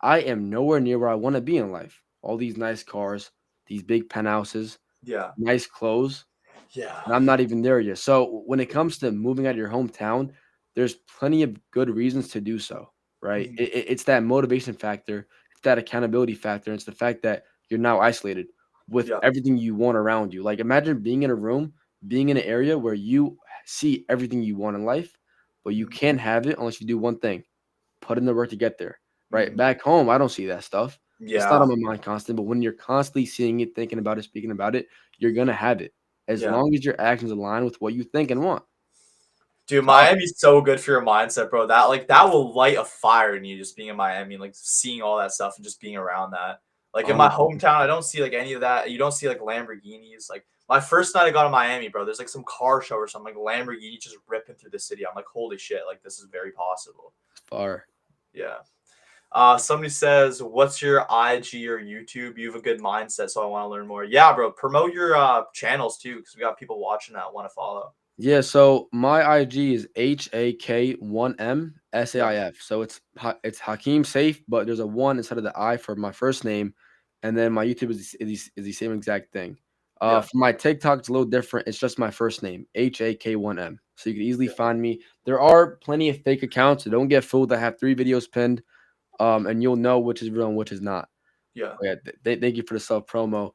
I am nowhere near where I want to be in life. All these nice cars, these big penthouses, yeah, nice clothes, yeah. and I'm not even there yet. So when it comes to moving out of your hometown, there's plenty of good reasons to do so, right? Mhm. It's that motivation factor, it's that accountability factor, it's the fact that you're now isolated with Yeah. everything you want around you. Like imagine being in a room, being in an area where you see everything you want in life, but you Mhm. can't have it unless you do one thing: put in the work to get there. Right Mhm. back home, I don't see that stuff. It's not Yeah, on my mind constant, but when you're constantly seeing it, thinking about it, speaking about it, you're gonna have it as yeah. long as your actions align with what you think and want. Dude, Tough. Miami's so good for your mindset, bro. That will light a fire in you just being in Miami, like seeing all that stuff and just being around that. Like in my 100%. hometown, I don't see like any of that. You don't see like Lamborghinis. Like my first night I got in Miami, bro. There's like some car show or something, like Lamborghini just ripping through the city. I'm like, holy shit! Like this is very possible. Far. Yeah. Somebody says, "What's your IG or YouTube? You have a good mindset, so I want to learn more." Yeah, bro. Promote your channels too, because we got people watching that want to follow. Yeah, so my IG is Yeah. HAK1MSAIF. So it's Hakeem Safe, but there's a one instead of the I for my first name, and then my YouTube is the same exact thing. Yeah. For my TikTok, it's a little different. It's just my first name, HAK1M. So you can easily Yeah. find me. There are plenty of fake accounts, so don't get fooled. I have 3 videos pinned, and you'll know which is real and which is not. Yeah. Yeah, thank you for the self promo.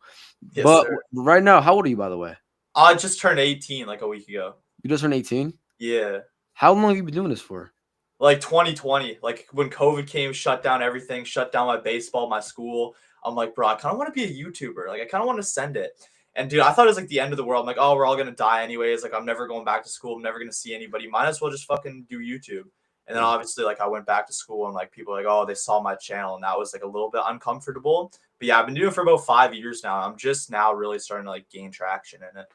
Yes, But sir. right now, how old are you, by the way? I just turned 18 like a week ago. You just turned 18. Yeah. How long have you been doing this for? Like 2020, like when COVID came, shut down everything, shut down my baseball, my school. I'm like, bro, I kind of want to be a YouTuber. Like, I kind of want to send it. And dude, I thought it was like the end of the world. I'm like, oh, we're all gonna die anyways. Like, I'm never going back to school. I'm never gonna see anybody. Might as well just fucking do YouTube. And then Mhm. obviously, like, I went back to school and like people were like, oh, they saw my channel, and that was like a little bit uncomfortable. But yeah, I've been doing it for about 5 years now. I'm just now really starting to like gain traction in it.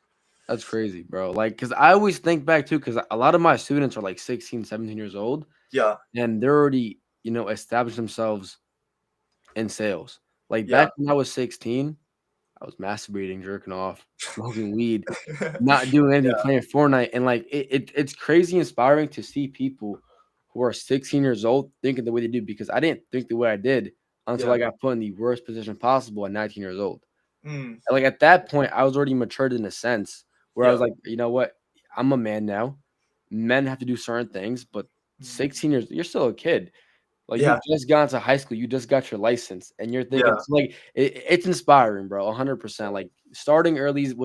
That's crazy, bro. Like, cause I always think back too, cause a lot of my students are like 16, 17 years old, Yeah, and they're already, established themselves in sales. Like yeah, back when I was 16, I was masturbating, jerking off, smoking weed, not doing anything, yeah, playing Fortnite. And like it's crazy inspiring to see people who are 16 years old thinking the way they do because I didn't think the way I did until yeah. I got put in the worst position possible at 19 years old. Mm, And like at that point, I was already matured in a sense where I was yeah, like, you know what? I'm a man now. Men have to do certain things, but mm, 16 years, you're still a kid. Like you yeah, just got into high school, you just got your license, and you're thinking yeah, it's like it's inspiring, bro. 100%. Like starting early is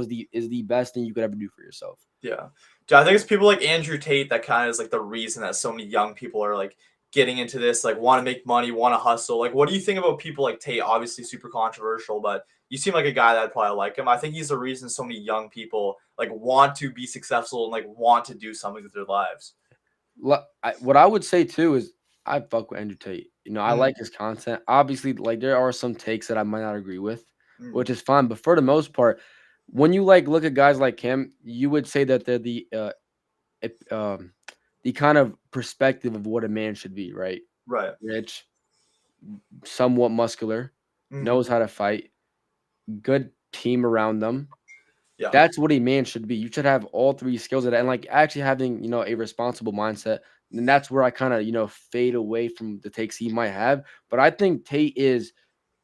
the best thing you could ever do for yourself. yeah. Dude, I think it's people like Andrew Tate that kind of is like the reason that so many young people are like getting into this, like want to make money, want to hustle. Like, what do you think about people like Tate? Obviously, super controversial, but you seem like a guy that'd probably like him. I think he's the reason so many young people like want to be successful and like want to do something with their lives. What I would say too is I fuck with Andrew Tate. I Mm, like his content. Obviously, like there are some takes that I might not agree with, mm, which is fine. But for the most part, when you like look at guys like him, you would say that they're ep- um, the kind of perspective of what a man should be, right? right. Rich, somewhat muscular, Mm, knows how to fight, good team around them. yeah. That's what a man should be. You should have all three skills of that, and like actually having a responsible mindset. And that's where I kind of fade away from the takes he might have. But I think Tate is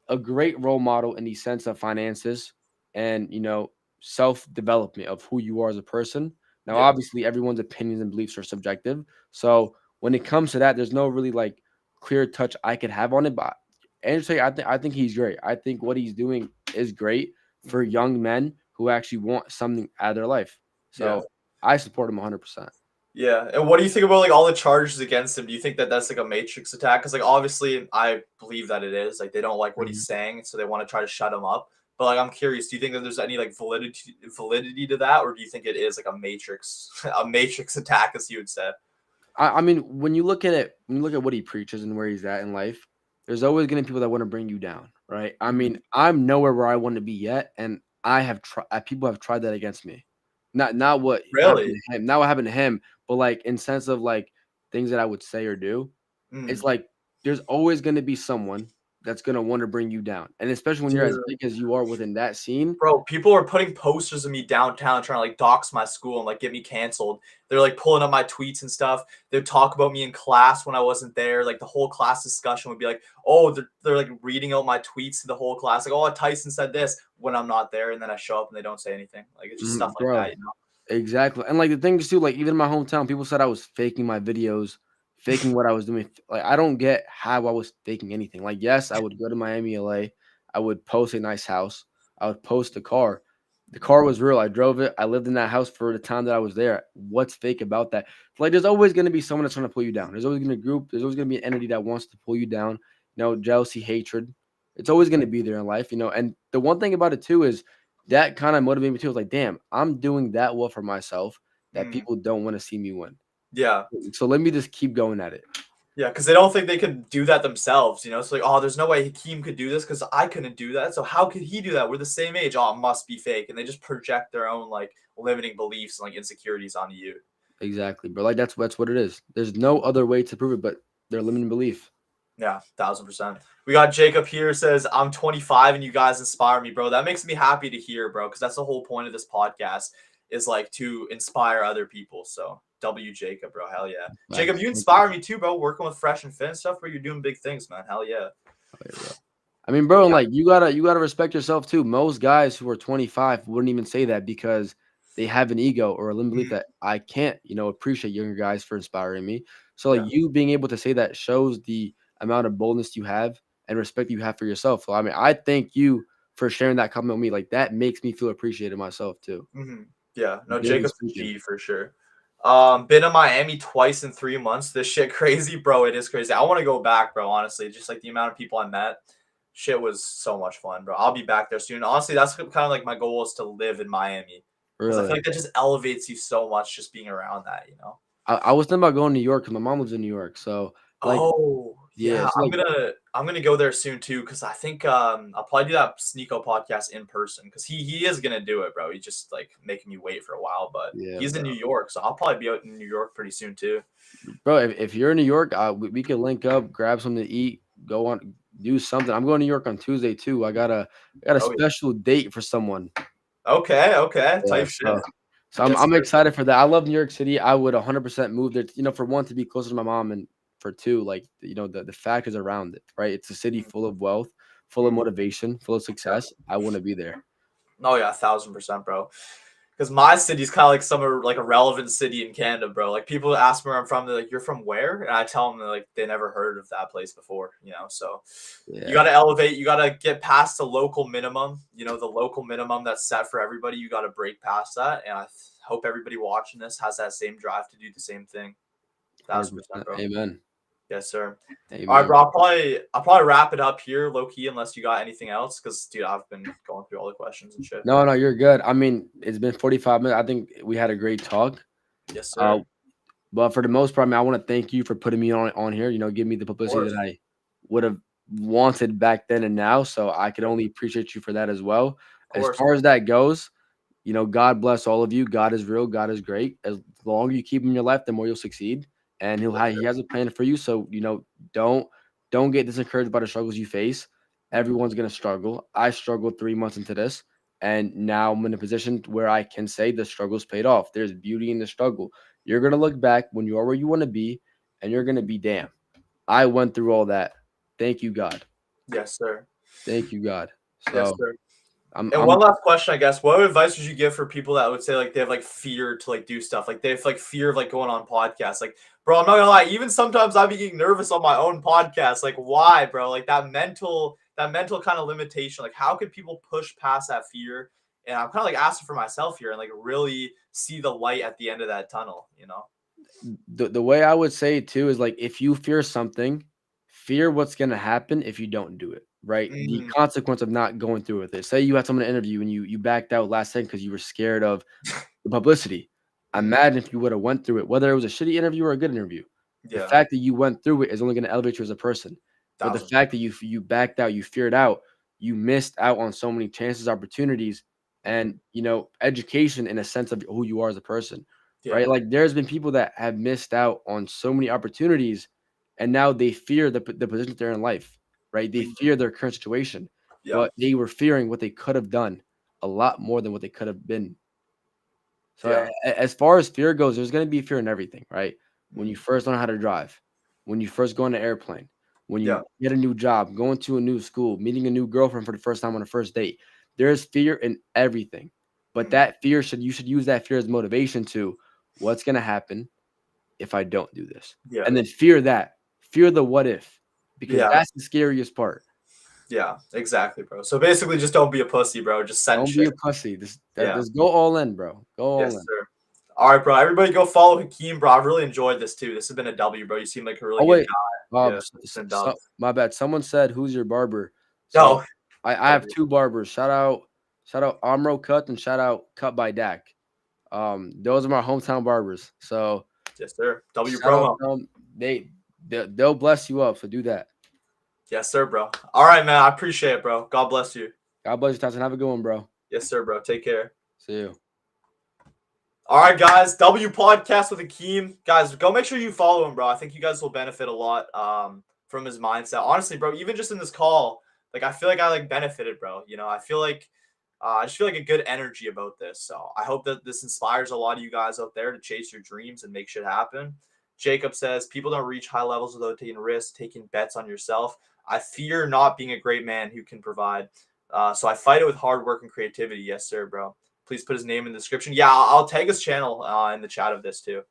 a great role model in the sense of finances and self development of who you are as a person. Now, Yeah. obviously, everyone's opinions and beliefs are subjective. So when it comes to that, there's no really like clear touch I could have on it. But Andrew Tate, I think he's great. I think what he's doing is great for Mm, young men who actually want something out of their life. yeah. So I support him 100%. Yeah, and what do you think about like all the charges against him? Do you think that that's like a Matrix attack? Because like obviously, I believe that it is. Like they don't like what he's Mhm. saying, so they want to try to shut him up. But like I'm curious, do you think that there's any like validity to that, or do you think it is like a Matrix a Matrix attack, as you would say? I mean, when you look at it, when you look at what he preaches and where he's at in life, there's always going to be people that want to bring you down, right? I Mhm. mean, I'm nowhere where I want to be yet, and I have tried. People have tried that against me. Not what happened Really? to him, not what happened to him, but like in sense of like things that I would say or do. It's Mm. like there's always going to be someone that's going to want to bring you down, and especially when you're as Dude. big as you are within that scene. Bro, people are putting posters of me downtown trying to like dox my school and like get me canceled. They're like pulling up my tweets and stuff. They'd talk about me in class when I wasn't there. Like the whole class discussion would be like, oh, they're like reading out my tweets to the whole class. Like, oh, Tyson said this when I'm not there. And then I show up and they don't say anything. Like it's just stuff like Bro, that, you know? exactly, and, like, the thing is too, like, even in my hometown, people said I was faking my videos, faking what I was doing. Like, I don't get how I was faking anything. Like, yes, I would go to Miami, LA, I would post a nice house, I would post a car. The car was real, I drove it, I lived in that house for the time that I was there. What's fake about that? Like, there's always gonna be someone that's trying to pull you down. There's always gonna be an entity that wants to pull you down, jealousy, hatred. It's always gonna be there in life, and the one thing about it too is that kinda motivated me too. I was like, "Damn, I'm doing that well for myself that Mm, people don't wanna see me win. yeah. So let me just keep going at it." Yeah, because they don't think they could do that themselves, you know? It's like, oh, there's no way Hakeem could do this because I couldn't do that. So how could he do that? We're the same age. Oh, it must be fake. And they just project their own like limiting beliefs and like insecurities onto you. Exactly, bro. Like, that's what it is. There's no other way to prove it, but their limiting belief. Yeah, 1000%. We got Jacob here says, I'm 25 and you guys inspire me, bro. That makes me happy to hear, bro, because that's the whole point of this podcast is like to inspire other people. So W Jacob, bro. Hell yeah. Jacob, Facts. you Thank you. inspire me too, bro. Working with Fresh and Fit and stuff, where you're doing big things, man. Hell yeah. Okay, bro. I mean, But bro, and yeah. like you gotta respect yourself too. Most guys who are 25 wouldn't even say that because they have an ego or a limiting belief Mhm. that I can't, appreciate younger guys for inspiring me. So like Yeah. you being able to say that shows the amount of boldness you have and respect you have for yourself. So I mean, I thank you for sharing that comment with me. Like that makes me feel appreciated myself too. Hmm. Yeah. No, Generally Jacob's a speaking. G for sure. Been in Miami twice in 3 months. This shit crazy, bro. It is crazy. I want to go back, bro. Honestly, just like the amount of people I met. Shit was so much fun, bro. I'll be back there soon. Honestly, that's kind of like my goal is to live in Miami because I feel Really. like that just elevates you so much just being around that, you know? I was thinking about going to New York because my mom lives in New York. So like, Oh, yeah, yeah. so like, I'm gonna go there soon too because I think I'll probably do that Sneeko podcast in person because he is gonna do it, bro. He's just like making me wait for a while, but yeah, he's in New bro. York, so I'll probably be out in New York pretty soon too. Bro, if you're in New York, we could link up, grab something to eat, go on, do something. I'm going to New York on Tuesday too. I got a Oh yeah. special date for someone. Okay, okay. Yeah, Type shit. so I'm Yes, I'm sir. excited for that. I love New York City. I would 100% move there. For one, to be closer to my mom, and for two, like the factors around it. Right, it's a city Mhm, full of wealth, full of mhm. motivation, full of Yeah. success. I want to be there. Oh yeah, 1,000%, bro. Because my city's kind of like some like a relevant city in Canada, bro. Like people ask me where I'm from, they're like, "You're from where?" And I tell them like they never heard of that place before, you know. So you got Yeah, to elevate. You got to get past the local minimum. You know, the local minimum that's set for everybody. You got to break past that. And I hope everybody watching this has that same drive to do the same thing. Thousand 100%. percent, bro. Amen. Yes, sir. All right, Amen. bro. I'll probably wrap it up here, low key, unless you got anything else. Because dude, I've been going through all the questions and shit. No, no, you're good. I mean, it's been 45 minutes. I think we had a great talk. Yes, sir. Uh, Of but for the most part, man, I want to thank you for putting me on here. Give me the publicity course. that I would have wanted back then and now. So I could Yep. only appreciate you for that as well. Of As course. far as that goes, God bless all of you. God is real. God is great. As longer you keep him in your life, the more you'll succeed. And Yes, he sir. has a plan for you. So don't don't get disencouraged by the struggles you face. Mhm. Everyone's gonna struggle. I struggled 3 months into this, and now I'm in a position where I can say the struggle's paid off. There's beauty in the struggle. You're gonna look back when you are where you want to be, and you're gonna be damn. I went through all that. Thank you, God. Yes, sir. Thank you, God. Yes, So sir. I'm And I'm one last question, I guess. What advice would you give for people that would say like they have like fear to like do stuff? Like they have like fear of like going on podcasts. Like, bro, I'm not gonna lie, even sometimes I be getting nervous on my own podcast. Like, why, bro? Like that mental kind of limitation. Like, how could people push past that fear? And I'm kind of like asking for myself here and like really see the light at the end of that tunnel, you know? the way I would say it too is like if you fear something, fear what's gonna happen if you don't do it. Right, the Mm, consequence of not going through with it. Say you had someone to interview and you backed out last second because you were scared of the publicity. mm, Imagine if you would have went through it, whether it was a shitty interview or a good interview. The yeah, fact that you went through it is only going to elevate you as a person. But the thousand. fact that you backed out, you feared out, you missed out on so many chances, opportunities, Mhm. and education in a sense of who you are as a person. Yeah. Right? Like there's been people that have missed out on so many opportunities, and now they fear the position they're in life. Right? They Mhm. fear their current situation, Yeah. but they were fearing what they could have done a lot more than what they could have been. So Yeah. as far as fear goes, there's gonna be fear in everything, right? When you Mhm. first learn how to drive, when you first go on an airplane, when Yeah. you get a new job, going to a new school, meeting a new girlfriend for the first time on a first date. There's fear in everything. But Mhm. that fear you should use that fear as motivation to what's gonna happen if I don't do this. Yeah. And then fear that. Fear the what if, because Yeah. that's the scariest part. Yeah, exactly, bro. So basically, just don't be a pussy, bro. Just send Don't be shit. a pussy. Yeah. Just go all in, bro. Go all Yes, in. sir. All right, bro. Everybody go follow Hakeem, bro. I've really enjoyed this too. This has been a W, bro. You seem like a really Oh, good wait, guy. Yeah, it's been dub. my bad. Someone said, "Who's your barber?" So No. I have 2 barbers. Shout out Amro Cut and shout out Cut by Dak. Those are my hometown barbers. So Yes, sir. W shout out promo. to them. They'll bless you up. So do that. Yes, sir, bro. All right, man. I appreciate it, bro. God bless you. God bless you, Tyson. Have a good one, bro. Yes, sir, bro. Take care. See you. All right, guys. W podcast with Hakeem. Guys, go make sure you follow him, bro. I think you guys will benefit a lot from his mindset. Honestly, bro, even just in this call, like I feel like I like benefited, bro. You know, I just feel like a good energy about this. So I hope that this inspires a lot of you guys out there to chase your dreams and make shit happen. Jacob says people don't reach high levels without taking risks, taking bets on yourself. I fear not being a great man who can provide. So I fight it with hard work and creativity. Yes, sir, bro. Please put his name in the description. Yeah, I'll tag his channel in the chat of this too.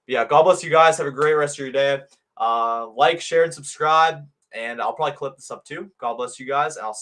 But yeah, God bless you guys. Have a great rest of your day. Like, share, and subscribe. And I'll probably clip this up too. God bless you guys. And I'll